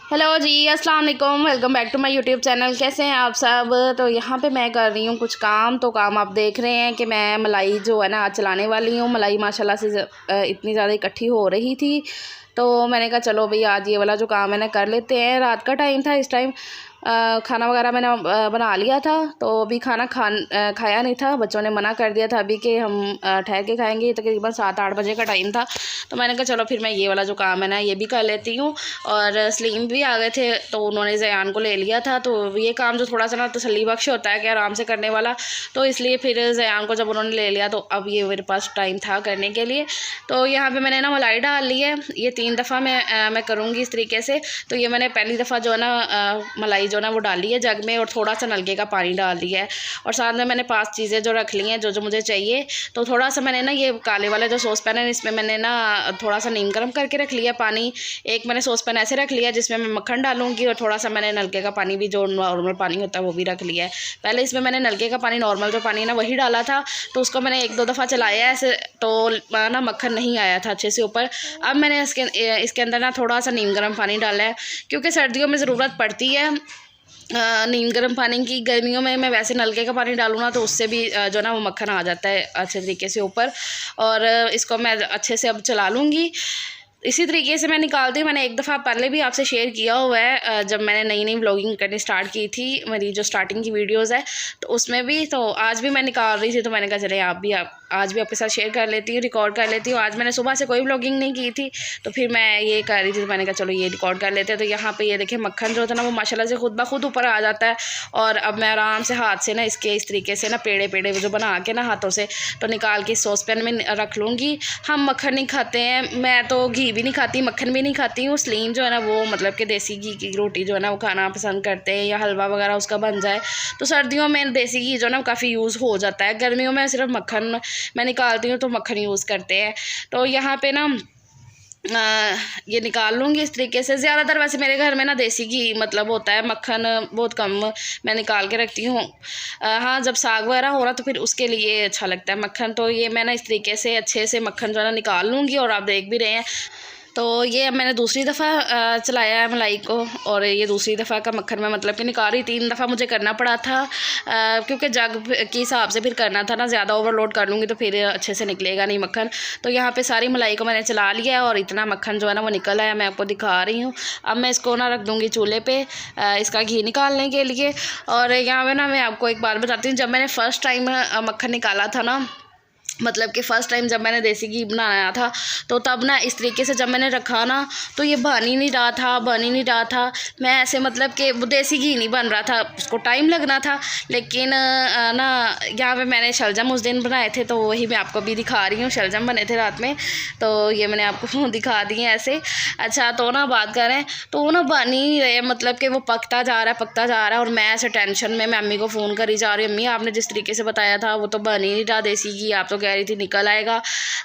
Hello ji, अस्सलाम वालेकुम। Welcome back to my YouTube channel. कैसे हैं आप सब। तो यहाँ पे मैं कर रही हूँ कुछ काम। तो काम आप देख रहे हैं कि मैं मलाई जो है ना आज चलाने वाली हूँ। मलाई माशाल्लाह से इतनी ज़्यादा इकट्ठी हो रही थी, तो मैंने कहा चलो भाई आज ये वाला जो काम है ना कर लेते हैं। रात का टाइम था, इस टाइम खाना वगैरह मैंने बना लिया था, तो अभी खाना खाया नहीं था। बच्चों ने मना कर दिया था अभी कि हम ठहर के खाएंगे। तकरीबन 7-8 बजे का टाइम था, तो मैंने कहा चलो फिर मैं ये वाला जो काम है ना ये भी कर लेती हूँ। और सलीम भी आ गए थे, तो उन्होंने ज़यान को ले लिया था। तो ये काम जो थोड़ा सा ना तसल्ली बख्श होता है कि आराम से करने वाला, तो इसलिए फिर ज़यान को जब उन्होंने ले लिया तो अब ये मेरे पास टाइम था करने के लिए। तो यहाँ पर मैंने ना मलाई डाल ली है। ये 3 दफ़ा मैं करूँगी इस तरीके से। तो ये मैंने पहली दफ़ा जो है ना मलाई जो ना वो डाली है जग में, और थोड़ा सा नलके का पानी डाल दिया है। और साथ में मैंने 5 चीज़ें जो रख ली हैं जो मुझे चाहिए। तो थोड़ा सा मैंने ना ये काले वाला जो सॉस पैन है इसमें मैंने ना थोड़ा सा नीम गर्म करके रख लिया पानी। एक मैंने सॉस पैन ऐसे रख लिया जिसमें मैं मक्खन डालूंगी, और थोड़ा सा मैंने नलके का पानी भी जो नॉर्मल पानी होता है वो भी रख लिया है। पहले इसमें मैंने नलके का पानी नॉर्मल जो पानी है ना वही डाला था, तो उसको मैंने 1-2 दफ़ा चलाया ऐसे, तो ना मक्खन नहीं आया था अच्छे से ऊपर। अब मैंने इसके अंदर ना थोड़ा सा नीम गर्म पानी डाला है, क्योंकि सर्दियों में ज़रूरत पड़ती है नीम गर्म पानी की। गर्मियों में मैं वैसे नलके का पानी डालूँ ना तो उससे भी जो ना वो मक्खन आ जाता है अच्छे तरीके से ऊपर। और इसको मैं अच्छे से अब चला लूँगी। इसी तरीके से मैं निकालती हूँ। मैंने एक दफ़ा पहले भी आपसे शेयर किया हुआ है, जब मैंने नई व्लॉगिंग करनी स्टार्ट की थी, मेरी जो स्टार्टिंग की वीडियोज़ है तो उसमें भी। तो आज भी मैं निकाल रही थी, तो मैंने कहा चले आज भी आपके साथ शेयर कर लेती हूँ, रिकॉर्ड कर लेती हूँ। आज मैंने सुबह से कोई व्लॉगिंग नहीं की थी, तो फिर मैं ये कर रही थी, तो मैंने कहा चलो ये रिकॉर्ड कर लेते हैं। तो यहाँ पे ये देखिए मक्खन जो था ना वो माशाल्लाह से खुद ब खुद ऊपर आ जाता है। और अब मैं आराम से हाथ से ना इसके इस तरीके से ना पेड़े जो बना के ना हाथों से तो निकाल के सॉस पैन में रख लूँगी। हम मक्खन नहीं खाते हैं, मैं तो घी भी नहीं खाती, मक्खन भी नहीं खाती हूँ। सलीम जो है ना वो मतलब कि देसी घी की रोटी जो है ना वो खाना पसंद करते हैं, या हलवा वगैरह उसका बन जाए। तो सर्दियों में देसी घी जो है ना काफ़ी यूज़ हो जाता है। गर्मियों में सिर्फ मक्खन मैं निकालती हूँ, तो मक्खन यूज़ करते हैं। तो यहाँ पे ना ये निकाल लूँगी इस तरीके से। ज़्यादातर वैसे मेरे घर में ना देसी घी मतलब होता है, मक्खन बहुत कम मैं निकाल के रखती हूँ। हाँ, जब साग वगैरह हो रहा तो फिर उसके लिए अच्छा लगता है मक्खन। तो ये मैं ना इस तरीके से अच्छे से मक्खन जो है ना निकाल लूँगी, और आप देख भी रहे हैं। तो ये अब मैंने दूसरी दफ़ा चलाया है मलाई को, और ये दूसरी दफ़ा का मक्खन मैं मतलब कि निकाल रही। 3 दफ़ा मुझे करना पड़ा था, क्योंकि जग के हिसाब से फिर करना था ना। ज़्यादा ओवरलोड कर लूँगी तो फिर अच्छे से निकलेगा नहीं मक्खन। तो यहाँ पे सारी मलाई को मैंने चला लिया है, और इतना मक्खन जो है ना वो निकल आया, मैं आपको दिखा रही हूँ। अब मैं इसको ना रख दूँगी चूल्हे पर इसका घी निकालने के लिए। और यहाँ पर ना मैं आपको एक बात बताती हूँ, जब मैंने फ़र्स्ट टाइम मक्खन निकाला था ना, मतलब कि फ़र्स्ट टाइम जब मैंने देसी घी बनाया था, तो तब ना इस तरीके से जब मैंने रखा ना तो ये बन ही नहीं रहा था। मैं ऐसे मतलब कि वो देसी घी नहीं बन रहा था, उसको टाइम लगना था। लेकिन ना यहाँ पे मैंने शलजम उस दिन बनाए थे, तो वही मैं आपको भी दिखा रही हूँ। शलजम बने थे रात में, तो ये मैंने आपको दिखा दिए ऐसे। अच्छा, तो ना बात करें तो वो ना बन ही नहीं रहे, मतलब कि वो पकता जा रहा है। और मैं ऐसे टेंशन में मैं अम्मी को फ़ोन करी जा रही हूँ, अम्मी आपने जिस तरीके से बताया था वो तो बन ही नहीं रहा देसी घी, आप तो कह रही थी निकल आएगा।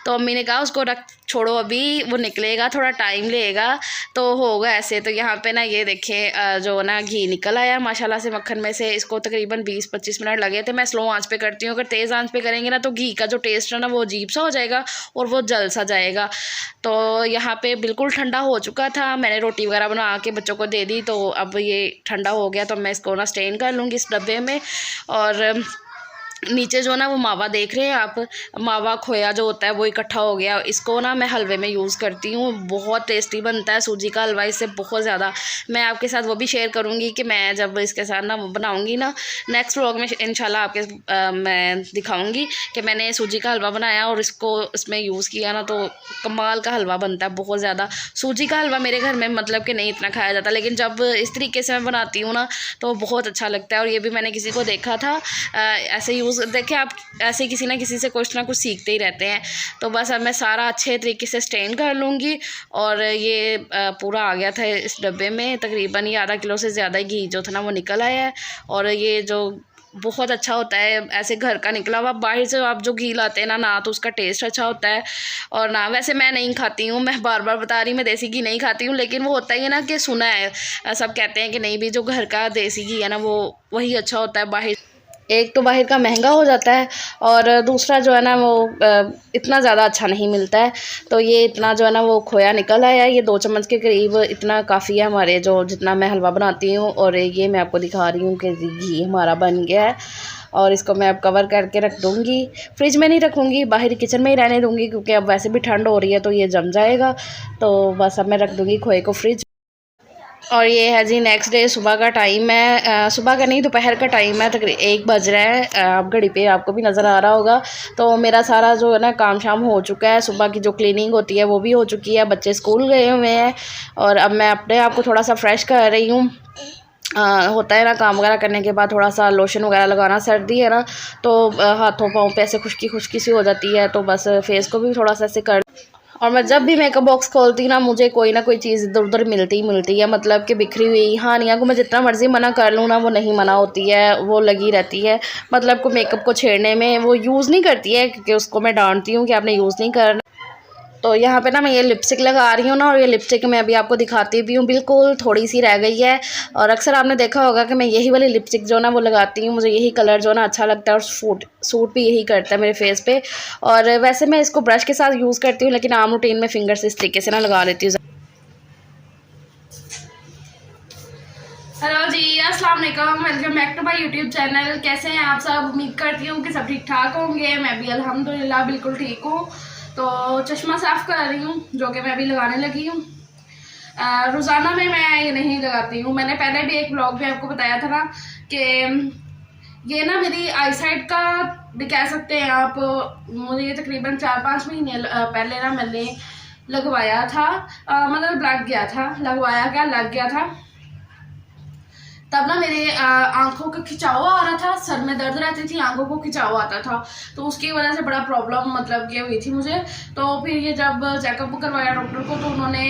तो अम्मी ने कहा उसको रख छोड़ो, अभी वो निकलेगा, थोड़ा टाइम लेगा, तो होगा ऐसे। तो यहाँ पे ना ये देखें जो ना घी निकल आया माशाल्लाह से मक्खन में से। इसको तकरीबन 20-25 मिनट लगे थे। मैं स्लो आंच पे करती हूँ, अगर तेज़ आंच पे करेंगे ना तो घी का जो टेस्ट है ना वो अजीब सा हो जाएगा और वो जल सा जाएगा। तो यहाँ पे बिल्कुल ठंडा हो चुका था, मैंने रोटी वगैरह बना के बच्चों को दे दी। तो अब ये ठंडा हो गया, तो मैं इसको ना स्टेन कर लूँगी इस डब्बे में। और नीचे जो ना वो मावा देख रहे हैं आप, मावा खोया जो होता है वो इकट्ठा हो गया। इसको ना मैं हलवे में यूज़ करती हूँ, बहुत टेस्टी बनता है सूजी का हलवा इससे, बहुत ज़्यादा। मैं आपके साथ वो भी शेयर करूँगी कि मैं जब इसके साथ ना बनाऊँगी ना नेक्स्ट व्लॉग में इंशाल्लाह आपके मैं दिखाऊँगी कि मैंने सूजी का हलवा बनाया और इसको इसमें यूज़ किया ना, तो कमाल का हलवा बनता है बहुत ज़्यादा। सूजी का हलवा मेरे घर में मतलब कि नहीं इतना खाया जाता, लेकिन जब इस तरीके से मैं बनाती हूँ ना तो बहुत अच्छा लगता है। और ये भी मैंने किसी को देखा था ऐसे यूज़, देखिए आप ऐसे किसी ना किसी से कुछ ना कुछ सीखते ही रहते हैं। तो बस अब मैं सारा अच्छे तरीके से स्टेन कर लूँगी। और ये पूरा आ गया था इस डब्बे में, तकरीबन ये आधा किलो से ज़्यादा घी जो था ना वो निकल आया है। और ये जो बहुत अच्छा होता है ऐसे घर का निकला हुआ। बाहर से आप जो घी लाते हैं ना तो उसका टेस्ट अच्छा होता है, और ना वैसे मैं नहीं खाती हूँ, मैं बार बार बता रही मैं देसी घी नहीं खाती हूँ। लेकिन वो होता ही है ना कि सुना है, सब कहते हैं कि नहीं भी जो घर का देसी घी है ना वो वही अच्छा होता है। बाहर एक तो बाहर का महंगा हो जाता है और दूसरा जो है ना वो इतना ज़्यादा अच्छा नहीं मिलता है। तो ये इतना जो है ना वो खोया निकल आया है, ये 2 चम्मच के करीब इतना काफ़ी है हमारे जो जितना मैं हलवा बनाती हूँ। और ये मैं आपको दिखा रही हूँ कि घी हमारा बन गया है और इसको मैं अब कवर करके रख दूँगी। फ्रिज में नहीं रखूँगी, बाहर किचन में ही रहने दूँगी क्योंकि अब वैसे भी ठंड हो रही है तो ये जम जाएगा। तो बस अब मैं रख दूँगी खोए को फ्रिज। और ये है जी नेक्स्ट डे, सुबह का टाइम है, सुबह का नहीं दोपहर का टाइम है, तकरीबन 1 बज रहा है। आप घड़ी पे आपको भी नज़र आ रहा होगा। तो मेरा सारा जो है ना काम शाम हो चुका है, सुबह की जो क्लीनिंग होती है वो भी हो चुकी है, बच्चे स्कूल गए हुए हैं और अब मैं अपने आप को थोड़ा सा फ्रेश कर रही हूँ। होता है ना काम वगैरह करने के बाद थोड़ा सा लोशन वगैरह लगाना, सर्दी है ना तो हाथों पाँव पे ऐसे खुश्की खुश्की सी हो जाती है, तो बस फेस को भी थोड़ा सा ऐसे कर। और मैं जब भी मेकअप बॉक्स खोलती ना मुझे कोई ना कोई चीज़ इधर उधर मिलती ही मिलती है, मतलब कि बिखरी हुई। हाँ निया को मैं जितना मर्ज़ी मना कर लूँ ना वो नहीं मना होती है, वो लगी रहती है, मतलब को मेकअप को छेड़ने में। वो यूज़ नहीं करती है क्योंकि उसको मैं डांटती हूँ कि आपने यूज़ नहीं करना। तो यहाँ पे ना मैं ये लिपस्टिक लगा रही हूँ ना, और ये लिपस्टिक मैं अभी आपको दिखाती भी हूँ, बिल्कुल थोड़ी सी रह गई है। और अक्सर आपने देखा होगा कि मैं यही वाली लिपस्टिक जो ना वो लगाती हूँ, मुझे यही कलर जो ना अच्छा लगता है और सूट भी यही करता है मेरे फेस पे। और वैसे मैं इसको ब्रश के साथ यूज़ करती हूँ, लेकिन आम रूटीन में फिंगर से इस तरीके से ना लगा लेती हूँ। हेलो जी, अस्सलाम वालेकुम, welcome back to my YouTube channel. कैसे हैं आप सब? उम्मीद करती हूँ कि सब ठीक ठाक होंगे। मैं भी अल्हम्दुलिल्लाह बिल्कुल ठीक हूँ। तो चश्मा साफ़ कर रही हूँ जो कि मैं अभी लगाने लगी हूँ। रोज़ाना में मैं ये नहीं लगाती हूँ। मैंने पहले भी एक ब्लॉग में आपको बताया था ना कि ये ना मेरी आई साइड का भी कह सकते हैं आप। मुझे ये तकरीबन 4-5 महीने पहले ना मैंने लगवाया था, मतलब लग गया था, लगवाया क्या लग गया था। तब ना मेरे आंखों का खिंचाव आ रहा था, सर में दर्द रहती थी, आंखों को खिंचाव आता था, तो उसकी वजह से बड़ा प्रॉब्लम मतलब ये हुई थी मुझे। तो फिर ये जब चेकअप करवाया डॉक्टर को तो उन्होंने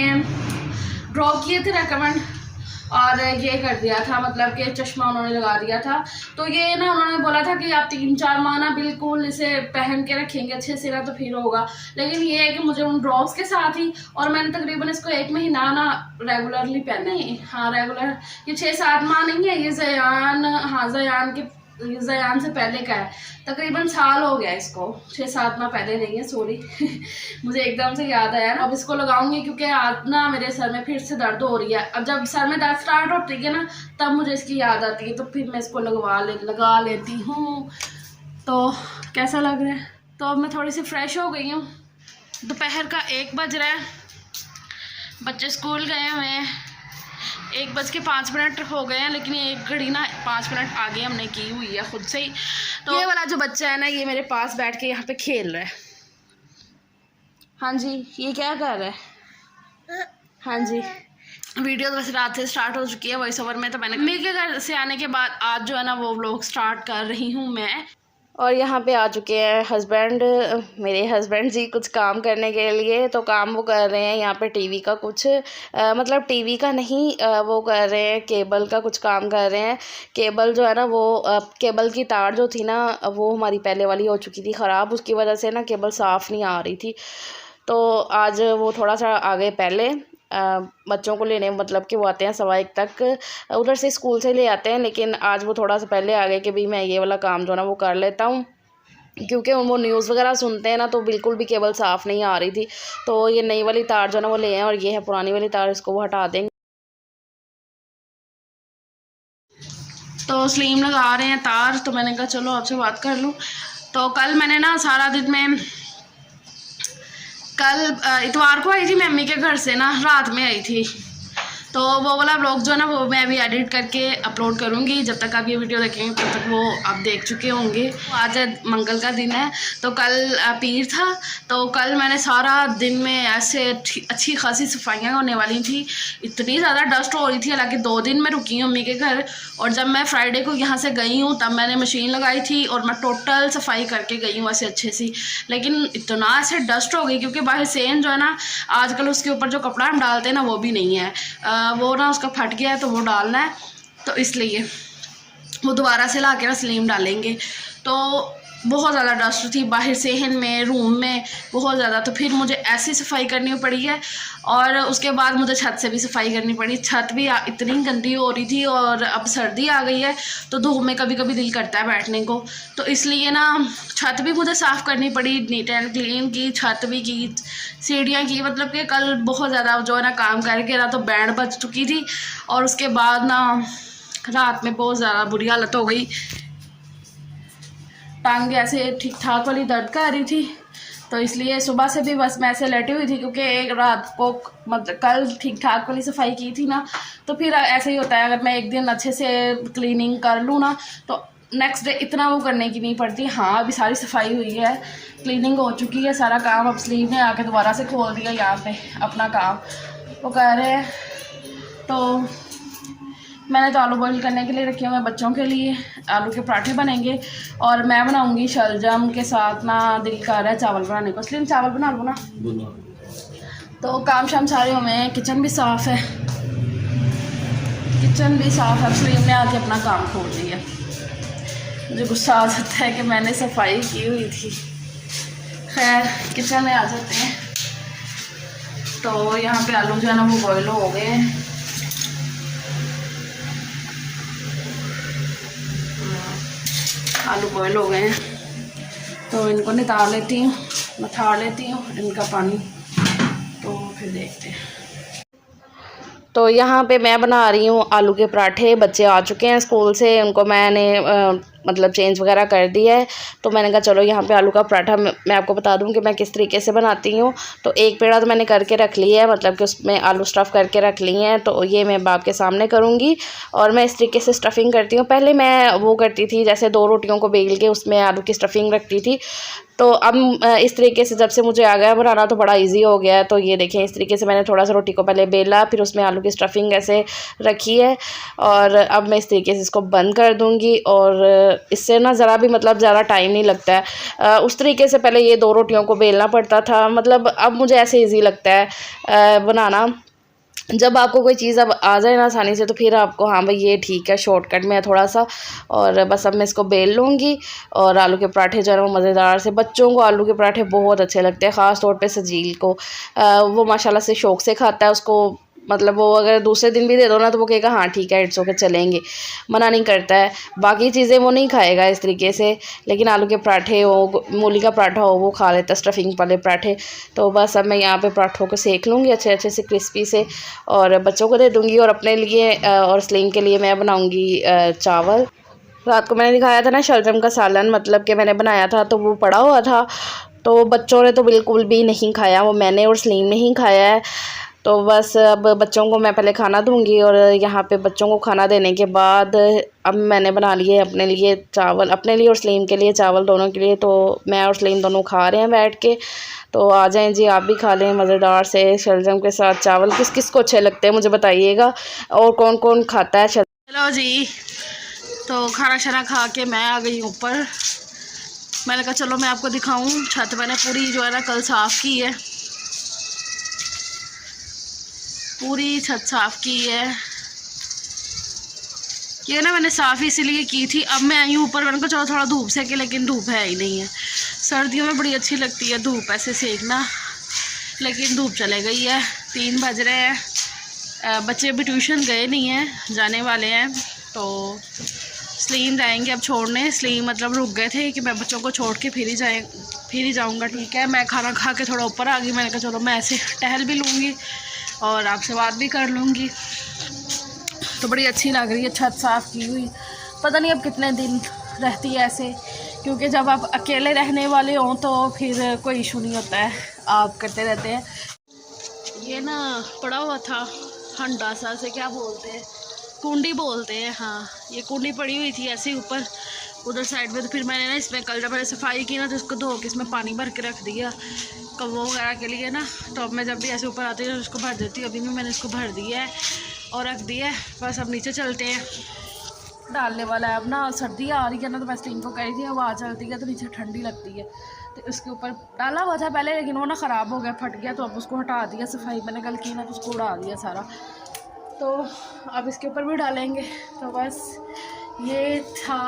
ड्रॉप किए थे रेकमेंड और ये कर दिया था, मतलब कि चश्मा उन्होंने लगा दिया था। तो ये ना उन्होंने बोला था कि आप 3-4 माह ना बिल्कुल इसे पहन के रखेंगे अच्छे से ना तो फिर होगा। लेकिन ये है कि मुझे उन ड्रॉप्स के साथ ही, और मैंने तकरीबन इसको 1 महीना ना रेगुलरली पहने। हाँ रेगुलर, ये 6-7 माह नहीं है, ये जयान, हाँ जयान से पहले का है, तकरीबन साल हो गया इसको, 6-7 माह पहले नहीं है, सॉरी मुझे एकदम से याद आया ना। अब इसको लगाऊंगी क्योंकि आज ना मेरे सर में फिर से दर्द हो रही है। अब जब सर में दर्द स्टार्ट होती है ना तब मुझे इसकी याद आती है, तो फिर मैं इसको लगा लेती हूँ। तो कैसा लग रहा है? तो अब मैं थोड़ी सी फ्रेश हो गई हूँ। दोपहर का 1 बज रहा है, बच्चे स्कूल गए हुए हैं, 1:05 हो गए हैं, लेकिन ये एक घड़ी ना 5 मिनट आगे हमने की हुई है खुद से ही। तो ये वाला जो बच्चा है ना ये मेरे पास बैठ के यहाँ पे खेल रहा है। हाँ जी, ये क्या कर रहा है? हाँ जी, वीडियो तो वैसे रात से स्टार्ट हो चुकी है वॉइस ओवर में, तो मैंने मम्मी के घर से आने के बाद आज जो है ना वो व्लॉग स्टार्ट कर रही हूँ मैं। और यहाँ पे आ चुके हैं हस्बैंड, मेरे हस्बैंड जी कुछ काम करने के लिए। तो काम वो कर रहे हैं यहाँ पे टीवी का कुछ, मतलब टीवी का नहीं, वो कर रहे हैं केबल का कुछ काम कर रहे हैं। केबल जो है ना वो केबल की तार जो थी ना वो हमारी पहले वाली हो चुकी थी ख़राब, उसकी वजह से ना केबल साफ़ नहीं आ रही थी। तो आज वो थोड़ा सा आगे पहले बच्चों को लेने, मतलब कि वो आते हैं 1:15 तक, उधर से स्कूल से ले आते हैं, लेकिन आज वो थोड़ा सा पहले आ गए कि भाई मैं ये वाला काम जो ना वो कर लेता हूँ, क्योंकि वो न्यूज़ वगैरह सुनते हैं ना तो बिल्कुल भी केबल साफ़ नहीं आ रही थी। तो ये नई वाली तार जो ना वो ले आए और ये है पुरानी वाली तार, इसको वो हटा देंगे। तो स्लीम लगा रहे हैं तार, तो मैंने कहा चलो आपसे बात कर लूँ। तो कल मैंने ना सारा दिन में, कल इतवार को आई थी मैं मम्मी के घर से ना, रात में आई थी। तो वो वाला ब्लॉग जो है ना वो मैं अभी एडिट करके अपलोड करूँगी, जब तक आप ये वीडियो देखेंगे तब तक वो आप देख चुके होंगे। आज मंगल का दिन है, तो कल पीर था, तो कल मैंने सारा दिन में ऐसे अच्छी खासी सफाइयाँ होने वाली थी। इतनी ज़्यादा डस्ट हो रही थी, हालांकि 2 दिन मैं रुकी हूँ मम्मी के घर, और जब मैं फ्राइडे को यहाँ से गई हूँ तब मैंने मशीन लगाई थी और मैं टोटल सफाई करके गई हूँ ऐसे अच्छे सी। लेकिन इतना ऐसे डस्ट हो गई क्योंकि बाहर सेन जो है ना आजकल उसके ऊपर जो कपड़ा हम डालते हैं ना वो भी नहीं है, वो ना उसका फट गया है तो वो डालना है, तो इसलिए वो दोबारा से ला के ना स्लीम डालेंगे। तो बहुत ज़्यादा डस्ट थी बाहर सहन में, रूम में बहुत ज़्यादा। तो फिर मुझे ऐसी सफाई करनी पड़ी है और उसके बाद मुझे छत से भी सफाई करनी पड़ी। छत भी इतनी गंदी हो रही थी और अब सर्दी आ गई है तो धूप में कभी कभी दिल करता है बैठने को, तो इसलिए ना छत भी मुझे साफ़ करनी पड़ी, नीट एंड क्लीन की, छत भी की, सीढ़ियाँ की। मतलब कि कल बहुत ज़्यादा जो है ना काम करके ना तो बैंड बज चुकी थी और उसके बाद ना रात में बहुत ज़्यादा बुरी हालत हो गई। टांग ऐसे ठीक ठाक वाली दर्द कर रही थी, तो इसलिए सुबह से भी बस मैं ऐसे लेटी हुई थी क्योंकि एक रात को मतलब कल ठीक ठाक वाली सफाई की थी ना, तो फिर ऐसे ही होता है अगर मैं एक दिन अच्छे से क्लीनिंग कर लूँ ना तो नेक्स्ट डे इतना वो करने की नहीं पड़ती। हाँ अभी सारी सफाई हुई है, क्लीनिंग हो चुकी है, सारा काम। अब स्लीव ने आके दोबारा से खोल दिया यहाँ पे अपना काम वो कर रहे हैं। तो मैंने तो आलू बॉईल करने के लिए रखे हुए हैं बच्चों के लिए, आलू के पराठे बनेंगे और मैं बनाऊंगी शलजम के साथ ना, दिल कर रहा है चावल बनाने को, इसलिए चावल बना लूँ ना। तो काम शाम सारे हुए हैं, किचन भी साफ़ है, किचन भी साफ़ है। इसलिए मैं आके अपना काम खोल दिया। मुझे गुस्सा आ जाता है कि मैंने सफाई की हुई थी। खैर किचन में आ जाते हैं। तो यहाँ पे आलू जो है ना वो बॉयल हो गए हैं। आलू बॉयल हो गए हैं तो इनको नितार लेती हूँ, निथार लेती हूँ इनका पानी, तो फिर देखते हैं। तो यहाँ पे मैं बना रही हूँ आलू के पराठे। बच्चे आ चुके हैं स्कूल से, उनको मैंने मतलब चेंज वगैरह कर दिया है, तो मैंने कहा चलो यहाँ पे आलू का पराठा मैं आपको बता दूँ कि मैं किस तरीके से बनाती हूँ। तो एक पेड़ा तो मैंने करके रख लिया है, मतलब कि उसमें आलू स्टफ़ करके रख लिए हैं, तो ये मैं बाप के सामने करूँगी। और मैं इस तरीके से स्टफ़िंग करती हूँ। पहले मैं वो करती थी जैसे 2 रोटियों को बेल के उसमें आलू की स्टफ़िंग रखती थी, तो अब इस तरीके से जब से मुझे आ गया बनाना तो बड़ा इजी हो गया है। तो ये देखें इस तरीके से मैंने थोड़ा सा रोटी को पहले बेला, फिर उसमें आलू की स्टफ़िंग ऐसे रखी है और अब मैं इस तरीके से इसको बंद कर दूंगी और इससे ना ज़रा भी मतलब ज़्यादा टाइम नहीं लगता है। उस तरीके से पहले ये 2 रोटियों को बेलना पड़ता था, मतलब अब मुझे ऐसे ईजी लगता है बनाना। जब आपको कोई चीज़ अब आ जाए ना आसानी से तो फिर आपको हाँ भाई ये ठीक है, शॉर्टकट में है थोड़ा सा। और बस अब मैं इसको बेल लूँगी और आलू के पराठे जो है वो मज़ेदार से, बच्चों को आलू के पराठे बहुत अच्छे लगते हैं, ख़ास तौर पे सजील को। वो माशाल्लाह से शौक़ से खाता है उसको, मतलब वो अगर दूसरे दिन भी दे दो ना तो वो कहेगा हाँ ठीक है इट्स ओके चलेंगे, मना नहीं करता है। बाकी चीज़ें वो नहीं खाएगा इस तरीके से, लेकिन आलू के पराठे हो, मूली का पराठा हो वो खा लेता है, स्टफिंग वाले पराठे। तो बस अब मैं यहाँ पे पराठों को सेक लूँगी अच्छे अच्छे से क्रिस्पी से और बच्चों को दे दूँगी और अपने लिए और सलीम के लिए मैं बनाऊँगी चावल। रात को मैंने दिखाया था ना शलजम का सालन, मतलब कि मैंने बनाया था तो वो पड़ा हुआ था, तो बच्चों ने तो बिल्कुल भी नहीं खाया, वो मैंने और सलीम ने ही खाया है। तो बस अब बच्चों को मैं पहले खाना दूंगी और यहाँ पे बच्चों को खाना देने के बाद अब मैंने बना लिए अपने लिए चावल, अपने लिए और सलीम के लिए चावल, दोनों के लिए। तो मैं और सलीम दोनों खा रहे हैं बैठ के, तो आ जाएं जी आप भी खा लें मज़ेदार से शलजम के साथ चावल। किस किस को अच्छे लगते हैं मुझे बताइएगा और कौन कौन खाता है। चलो जी, तो खाना शाना खा के मैं आ गई ऊपर। मैंने कहा चलो मैं आपको दिखाऊं छत मैंने पूरी जो है ना कल साफ़ की है, पूरी छत साफ़ की है। ये ना मैंने साफ़ इसीलिए की थी, अब मैं आई हूँ ऊपर, मैंने कहा चलो थोड़ा धूप सेके, लेकिन धूप है ही नहीं है। सर्दियों में बड़ी अच्छी लगती है धूप ऐसे सेकना, लेकिन धूप चले गई है, 3 बज रहे हैं। बच्चे अभी ट्यूशन गए नहीं हैं, जाने वाले हैं। तो सलीम जाएंगे अब छोड़ने, सलीम मतलब रुक गए थे कि मैं बच्चों को छोड़ के फिर ही जाऊँगा। ठीक है, मैं खाना खा के थोड़ा ऊपर आ गई, मैंने कहा चलो मैं ऐसे टहल भी लूँगी और आपसे बात भी कर लूँगी। तो बड़ी अच्छी लग रही है छत साफ़ की हुई। पता नहीं अब कितने दिन रहती है ऐसे, क्योंकि जब आप अकेले रहने वाले हों तो फिर कोई इशू नहीं होता है, आप करते रहते हैं। ये ना पड़ा हुआ था हंडा सा से क्या बोलते हैं, कुंडी बोलते हैं, हाँ ये कुंडी पड़ी हुई थी ऐसे ऊपर उधर साइड में। तो फिर मैंने ना इसमें कल जब मैंने सफाई की ना तो इसको धो के इसमें पानी भर के रख दिया कौवों वगैरह के लिए ना। तो अब मैं जब भी ऐसे ऊपर आती हूँ उसको भर देती हूँ। अभी भी मैंने इसको भर दिया है और रख दिया है। बस अब नीचे चलते हैं, डालने वाला है। अब ना सर्दी आ रही है ना, तो मैं स्टीम को कह रही थी हवा चलती है तो नीचे ठंडी लगती है, तो इसके ऊपर डाला हुआ था पहले, लेकिन वो ना ख़राब हो गया, फट गया, तो अब उसको हटा दिया। सफाई मैंने कल की ना तो उसको उड़ा दिया सारा, तो अब इसके ऊपर भी डालेंगे। तो बस ये था,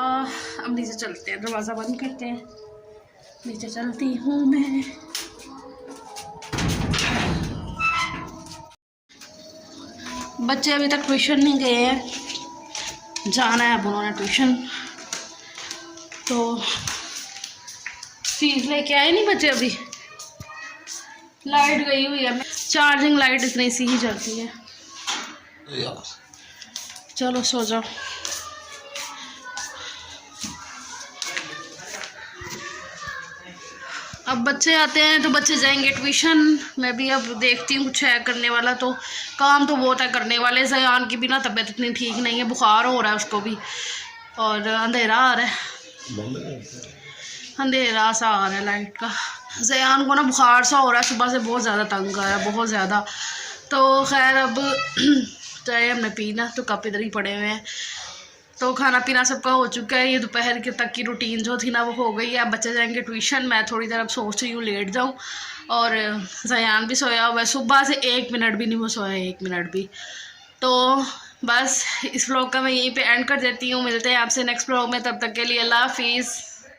अब नीचे चलते हैं, दरवाज़ा बंद करते हैं। नीचे चलती हूँ मैं। बच्चे अभी तक ट्यूशन नहीं गए हैं, जाना है अब उन्होंने ट्यूशन। तो फीस लेके आए नहीं बच्चे अभी। लाइट गई हुई है, चार्जिंग लाइट इतनी सी ही चलती है। चलो सो जाओ। अब बच्चे आते हैं तो बच्चे जाएंगे ट्यूशन। मैं भी अब देखती हूँ कुछ है करने वाला, तो काम तो बहुत है करने वाले। ज़यान की भी ना तबीयत इतनी ठीक नहीं है, बुखार हो रहा है उसको भी, और अंधेरा आ रहा है, अंधेरा सा आ रहा है लाइट का। ज़यान को ना बुखार सा हो रहा है, सुबह से बहुत ज़्यादा तंग आ रहा है, बहुत ज़्यादा। तो खैर अब चाय हमने पीना, तो कप इधर ही पड़े हुए हैं। तो खाना पीना सबका हो चुका है। ये दोपहर के तक की रूटीन जो थी ना वो हो गई है। अब बच्चे जाएंगे ट्यूशन, मैं थोड़ी देर अब सोच रही हूँ लेट जाऊँ। और ज़यान भी सोया हुआ है, सुबह से 1 मिनट भी नहीं वो सोया, 1 मिनट भी। तो बस इस व्लॉग का मैं यहीं पे एंड कर देती हूँ। मिलते हैं आपसे नेक्स्ट व्लॉग में, तब तक के लिए अल्लाह हाफिज़।